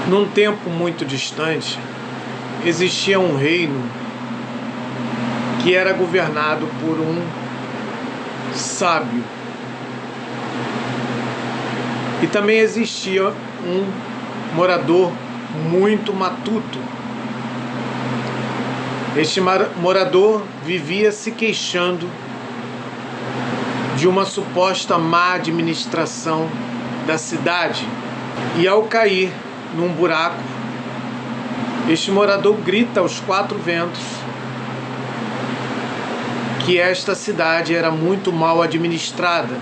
Num tempo muito distante, existia um reino que era governado por um sábio. E também existia um morador muito matuto. Este morador vivia se queixando de uma suposta má administração da cidade. E ao cair num buraco, este morador grita aos quatro ventos que esta cidade era muito mal administrada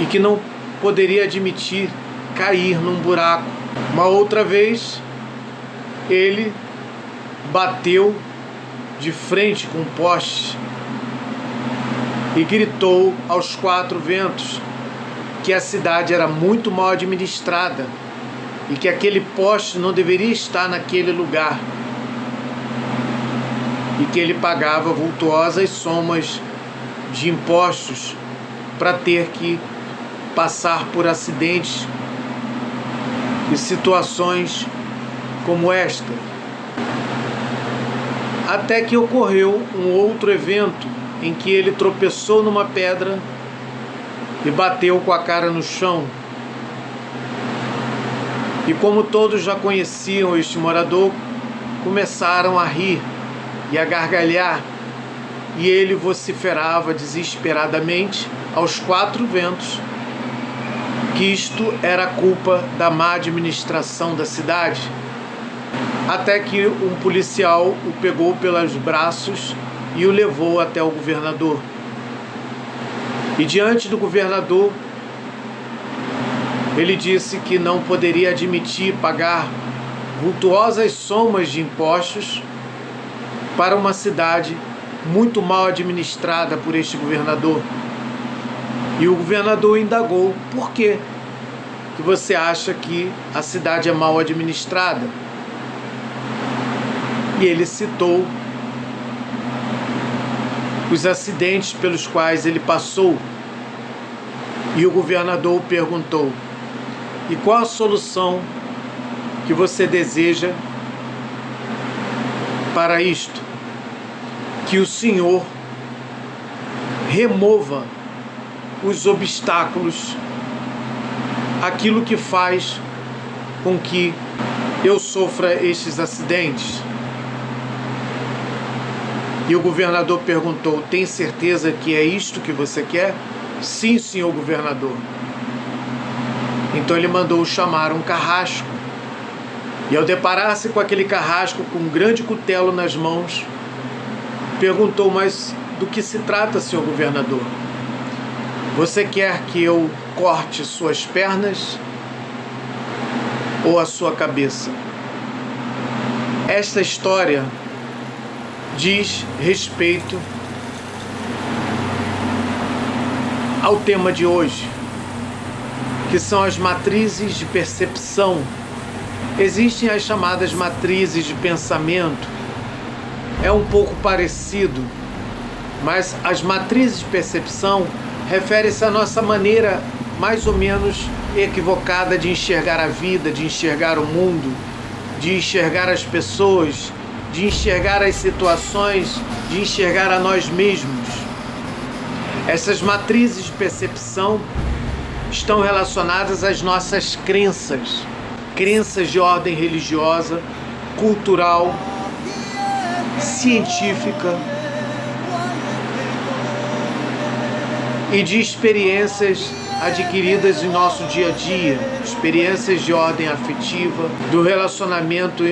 e que não poderia admitir cair num buraco. Uma outra vez, ele bateu de frente com um poste e gritou aos quatro ventos que a cidade era muito mal administrada e que aquele poste não deveria estar naquele lugar e que ele pagava vultuosas somas de impostos para ter que passar por acidentes e situações como esta. Até que ocorreu um outro evento em que ele tropeçou numa pedra e bateu com a cara no chão. E como todos já conheciam este morador, começaram a rir e a gargalhar, e ele vociferava desesperadamente aos quatro ventos que isto era culpa da má administração da cidade, até que um policial o pegou pelos braços e o levou até o governador. E diante do governador, ele disse que não poderia admitir pagar vultuosas somas de impostos para uma cidade muito mal administrada por este governador. E o governador indagou: por que você acha que a cidade é mal administrada? E ele citou os acidentes pelos quais ele passou. E o governador perguntou: e qual a solução que você deseja para isto? Que o Senhor remova os obstáculos, aquilo que faz com que eu sofra estes acidentes. E o governador perguntou: tem certeza que é isto que você quer? Sim, senhor governador. Então ele mandou chamar um carrasco. E ao deparar-se com aquele carrasco com um grande cutelo nas mãos, perguntou: mas do que se trata, senhor governador? Você quer que eu corte suas pernas ou a sua cabeça? Esta história diz respeito ao tema de hoje, que são as matrizes de percepção. Existem as chamadas matrizes de pensamento. É um pouco parecido, mas as matrizes de percepção refere-se à nossa maneira mais ou menos equivocada de enxergar a vida, de enxergar o mundo, de enxergar as pessoas, de enxergar as situações, de enxergar a nós mesmos. Essas matrizes de percepção estão relacionadas às nossas crenças, crenças de ordem religiosa, cultural, científica e de experiências adquiridas em nosso dia a dia, experiências de ordem afetiva, do relacionamento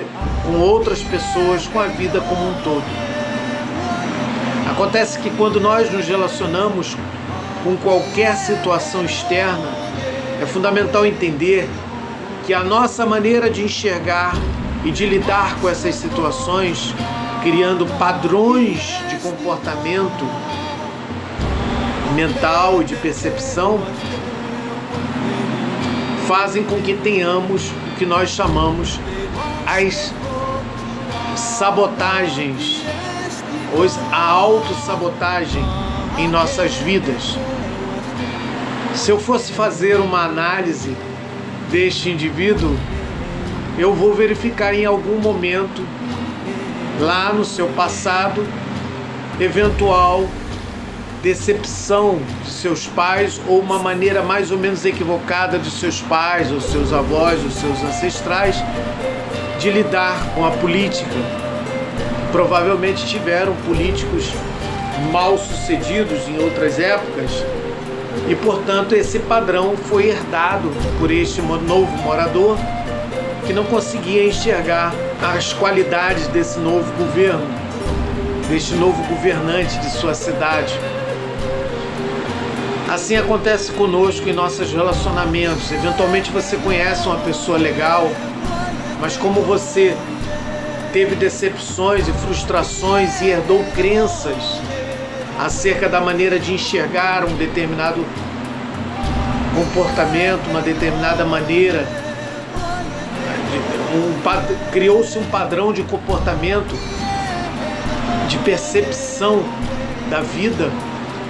com outras pessoas, com a vida como um todo. Acontece que quando nós nos relacionamos com qualquer situação externa, é fundamental entender que a nossa maneira de enxergar e de lidar com essas situações, criando padrões de comportamento mental e de percepção, fazem com que tenhamos o que nós chamamos as sabotagens, ou a autossabotagem em nossas vidas. Se eu fosse fazer uma análise deste indivíduo, eu vou verificar em algum momento, lá no seu passado, eventual decepção de seus pais ou uma maneira mais ou menos equivocada de seus pais, ou seus avós, ou seus ancestrais de lidar com a política. Provavelmente tiveram políticos mal sucedidos em outras épocas e, portanto, esse padrão foi herdado por este novo morador que não conseguia enxergar as qualidades desse novo governo, deste novo governante de sua cidade. Assim acontece conosco em nossos relacionamentos. Eventualmente você conhece uma pessoa legal, mas como você teve decepções e frustrações e herdou crenças acerca da maneira de enxergar um determinado comportamento, uma determinada maneira, criou-se um padrão de comportamento, de percepção da vida.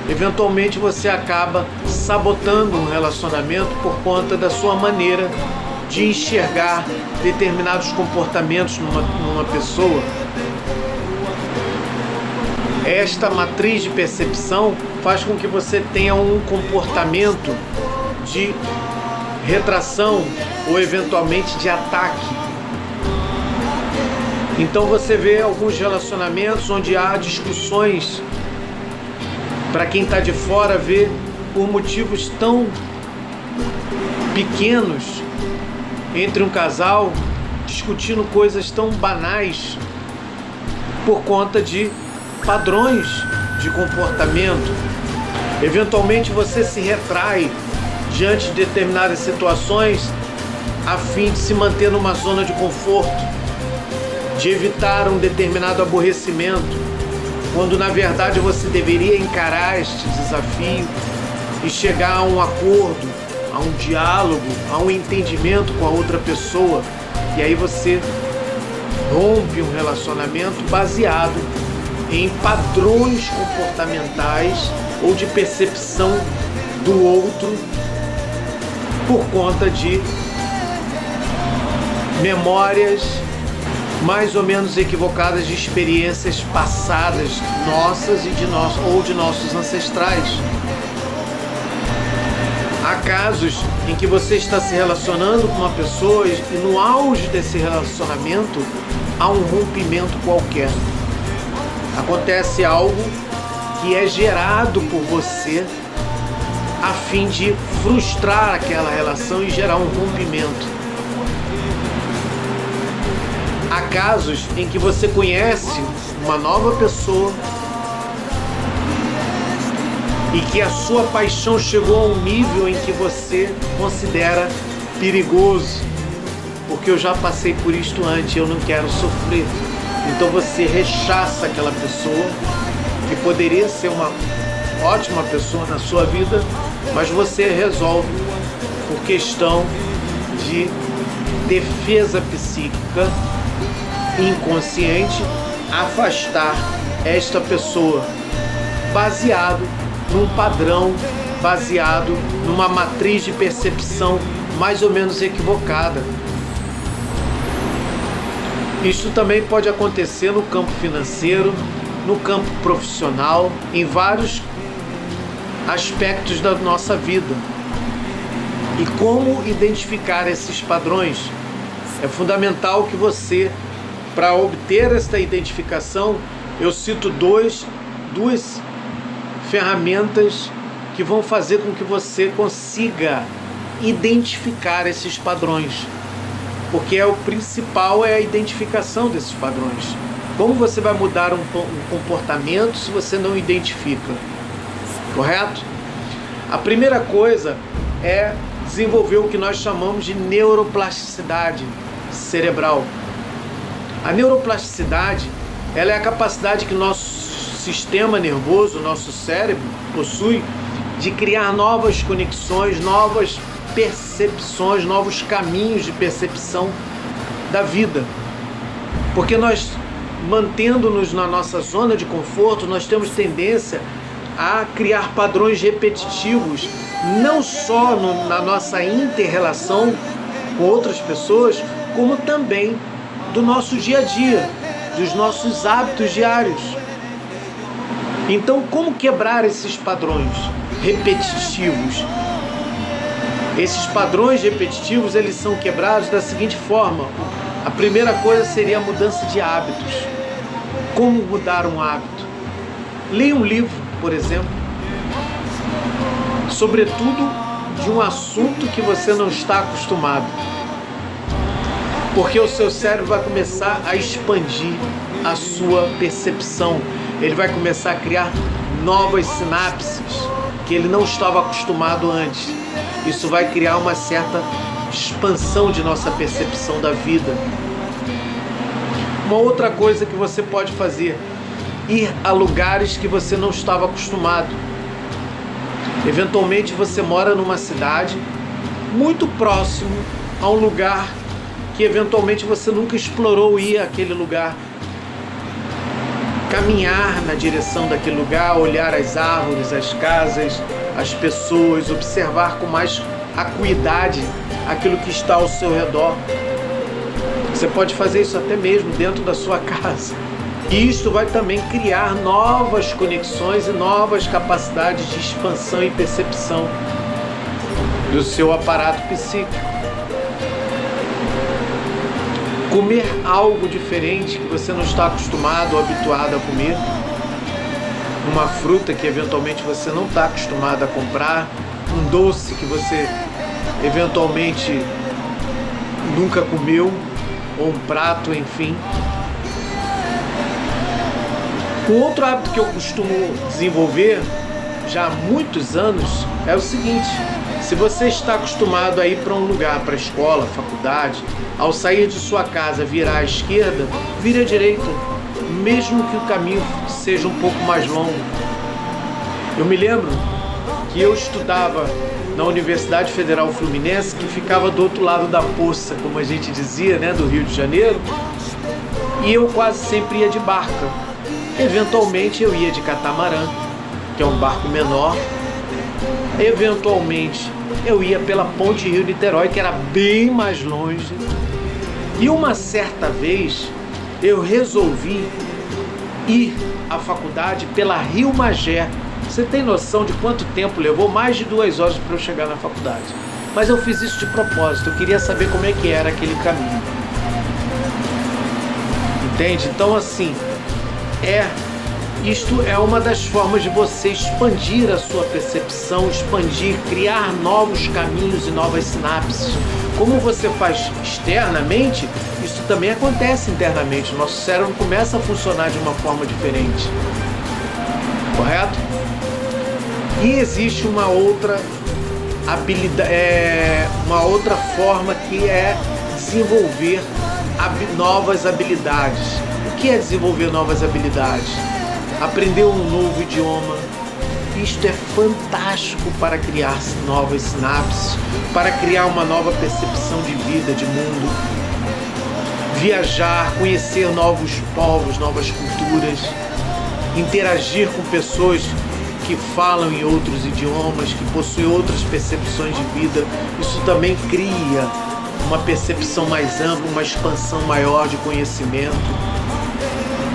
Eventualmente você acaba sabotando um relacionamento por conta da sua maneira de enxergar determinados comportamentos numa pessoa. Esta matriz de percepção faz com que você tenha um comportamento de retração ou eventualmente de ataque. Então você vê alguns relacionamentos onde há discussões, para quem está de fora ver, por motivos tão pequenos, entre um casal discutindo coisas tão banais por conta de padrões de comportamento. Eventualmente você se retrai diante de determinadas situações a fim de se manter numa zona de conforto, de evitar um determinado aborrecimento, quando na verdade você deveria encarar este desafio e chegar a um acordo, a um diálogo, a um entendimento com a outra pessoa. E aí você rompe um relacionamento baseado em padrões comportamentais ou de percepção do outro por conta de memórias mais ou menos equivocadas de experiências passadas nossas e de nossos ancestrais. Há casos em que você está se relacionando com uma pessoa e no auge desse relacionamento há um rompimento qualquer. Acontece algo que é gerado por você a fim de frustrar aquela relação e gerar um rompimento. Há casos em que você conhece uma nova pessoa e que a sua paixão chegou a um nível em que você considera perigoso, porque eu já passei por isto antes, eu não quero sofrer. Então você rechaça aquela pessoa que poderia ser uma ótima pessoa na sua vida, mas você resolve, por questão de defesa psíquica inconsciente, afastar esta pessoa, baseado num padrão, baseado numa matriz de percepção mais ou menos equivocada. Isso também pode acontecer no campo financeiro, no campo profissional, em vários aspectos da nossa vida. E como identificar esses padrões? É fundamental que você, para obter esta identificação, eu cito duas ferramentas que vão fazer com que você consiga identificar esses padrões. Porque o principal é a identificação desses padrões. Como você vai mudar um comportamento se você não identifica? Correto? A primeira coisa é desenvolver o que nós chamamos de neuroplasticidade cerebral. A neuroplasticidade, ela é a capacidade que nosso sistema nervoso, nosso cérebro, possui de criar novas conexões, novas percepções, novos caminhos de percepção da vida. Porque nós, mantendo-nos na nossa zona de conforto, nós temos tendência a criar padrões repetitivos, não só na nossa inter-relação com outras pessoas, como também do nosso dia a dia, dos nossos hábitos diários. Então, como quebrar esses padrões repetitivos? Esses padrões repetitivos, eles são quebrados da seguinte forma. A primeira coisa seria a mudança de hábitos. Como mudar um hábito? Leia um livro, por exemplo, sobretudo de um assunto que você não está acostumado. Porque o seu cérebro vai começar a expandir a sua percepção. Ele vai começar a criar novas sinapses que ele não estava acostumado antes. Isso vai criar uma certa expansão de nossa percepção da vida. Uma outra coisa que você pode fazer: ir a lugares que você não estava acostumado. Eventualmente você mora numa cidade muito próximo a um lugar que eventualmente você nunca explorou ir àquele lugar. Caminhar na direção daquele lugar, olhar as árvores, as casas, as pessoas, observar com mais acuidade aquilo que está ao seu redor. Você pode fazer isso até mesmo dentro da sua casa. E isto vai também criar novas conexões e novas capacidades de expansão e percepção do seu aparato psíquico. Comer algo diferente que você não está acostumado ou habituado a comer. Uma fruta que eventualmente você não está acostumado a comprar. Um doce que você eventualmente nunca comeu. Ou um prato, enfim. Um outro hábito que eu costumo desenvolver já há muitos anos é o seguinte: se você está acostumado a ir para um lugar, para a escola, faculdade, ao sair de sua casa virar à esquerda, vire à direita, mesmo que o caminho seja um pouco mais longo. Eu me lembro que eu estudava na Universidade Federal Fluminense, que ficava do outro lado da poça, como a gente dizia, né, do Rio de Janeiro, e eu quase sempre ia de barca. Eventualmente eu ia de catamarã, que é um barco menor. Eventualmente eu ia pela ponte Rio-Niterói, que era bem mais longe. E uma certa vez eu resolvi ir à faculdade pela Rio Magé. Você tem noção de quanto tempo levou? Mais de 2 horas para eu chegar na faculdade. Mas eu fiz isso de propósito, eu queria saber como é que era aquele caminho. Entende? Então, assim, isto é uma das formas de você expandir a sua percepção, criar novos caminhos e novas sinapses. Como você faz externamente, isso também acontece internamente. O nosso cérebro começa a funcionar de uma forma diferente. Correto? E existe uma outra habilidade, uma outra forma que é desenvolver novas habilidades. O que é desenvolver novas habilidades? Aprender um novo idioma. Isto é fantástico para criar novas sinapses, para criar uma nova percepção de vida, de mundo. Viajar, conhecer novos povos, novas culturas, interagir com pessoas que falam em outros idiomas, que possuem outras percepções de vida. Isso também cria uma percepção mais ampla, uma expansão maior de conhecimento.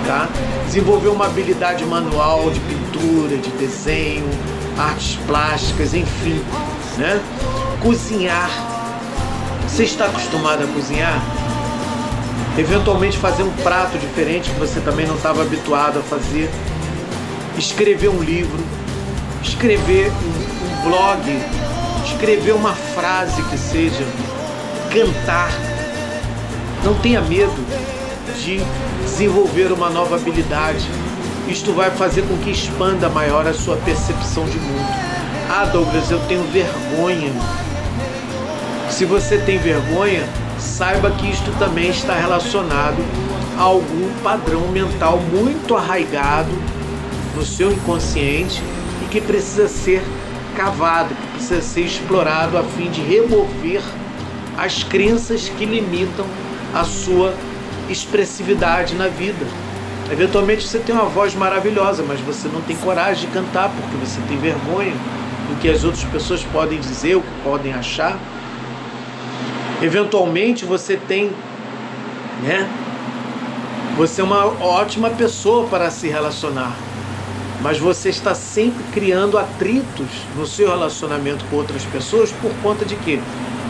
Tá? Desenvolver uma habilidade manual de pintura, de desenho, artes plásticas, enfim, né? Cozinhar. Você está acostumado a cozinhar? Eventualmente fazer um prato diferente que você também não estava habituado a fazer. Escrever um livro, escrever um blog, escrever uma frase que seja, cantar. Não tenha medo de desenvolver uma nova habilidade. Isto vai fazer com que expanda maior a sua percepção de mundo. Ah, Douglas, eu tenho vergonha. Se você tem vergonha, saiba que isto também está relacionado a algum padrão mental muito arraigado no seu inconsciente e que precisa ser cavado, que precisa ser explorado a fim de remover as crenças que limitam a sua expressividade na vida. Eventualmente você tem uma voz maravilhosa, mas você não tem coragem de cantar porque você tem vergonha do que as outras pessoas podem dizer, o que podem achar. Eventualmente você tem né? Você é uma ótima pessoa para se relacionar, mas você está sempre criando atritos no seu relacionamento com outras pessoas por conta de quê?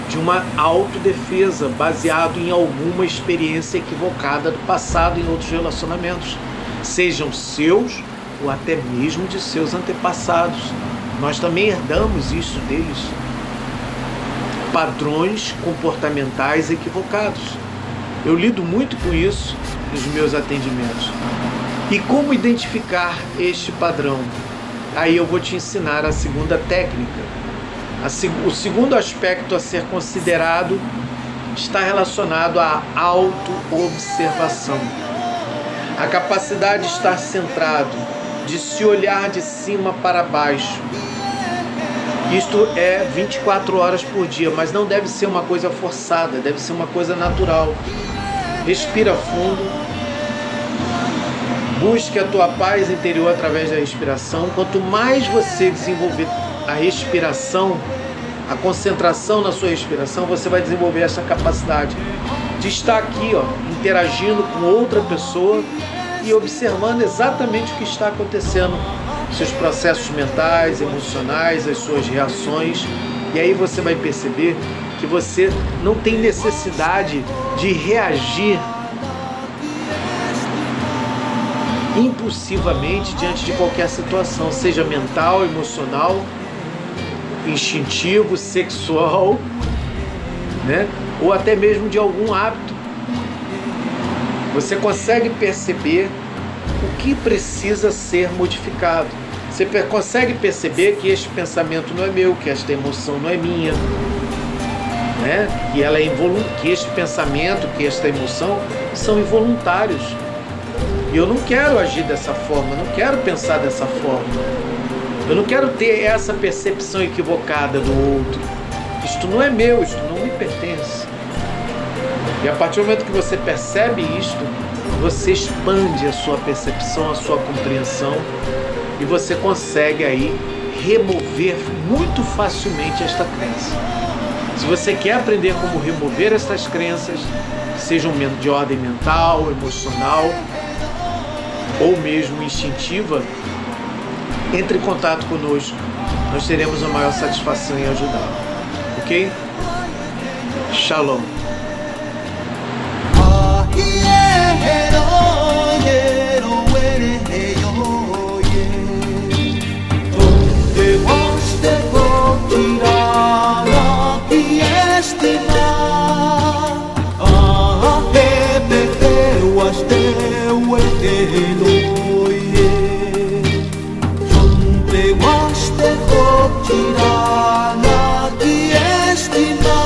De uma autodefesa, baseado em alguma experiência equivocada do passado em outros relacionamentos, sejam seus ou até mesmo de seus antepassados. Nós também herdamos isso deles. Padrões comportamentais equivocados. Eu lido muito com isso nos meus atendimentos. E como identificar este padrão? Aí eu vou te ensinar a segunda técnica. O segundo aspecto a ser considerado está relacionado à autoobservação. A capacidade de estar centrado, de se olhar de cima para baixo. Isto é 24 horas por dia, mas não deve ser uma coisa forçada, deve ser uma coisa natural. Respira fundo. Busque a tua paz interior através da respiração. Quanto mais você desenvolver a respiração, a concentração na sua respiração, você vai desenvolver essa capacidade de estar aqui, interagindo com outra pessoa e observando exatamente o que está acontecendo, seus processos mentais, emocionais, as suas reações. E aí você vai perceber que você não tem necessidade de reagir impulsivamente diante de qualquer situação, seja mental, emocional, instintivo, sexual, né? Ou até mesmo de algum hábito. Você consegue perceber o que precisa ser modificado. Você consegue perceber que este pensamento não é meu, que esta emoção não é minha, né? Que este pensamento, que esta emoção são involuntários. E eu não quero agir dessa forma, eu não quero pensar dessa forma. Eu não quero ter essa percepção equivocada do outro. Isto não é meu, isto não me pertence. E a partir do momento que você percebe isto, você expande a sua percepção, a sua compreensão, e você consegue aí remover muito facilmente esta crença. Se você quer aprender como remover essas crenças, sejam de ordem mental, emocional ou mesmo instintiva, entre em contato conosco. Nós teremos a maior satisfação em ajudar. Ok? Shalom. Tirana di estima,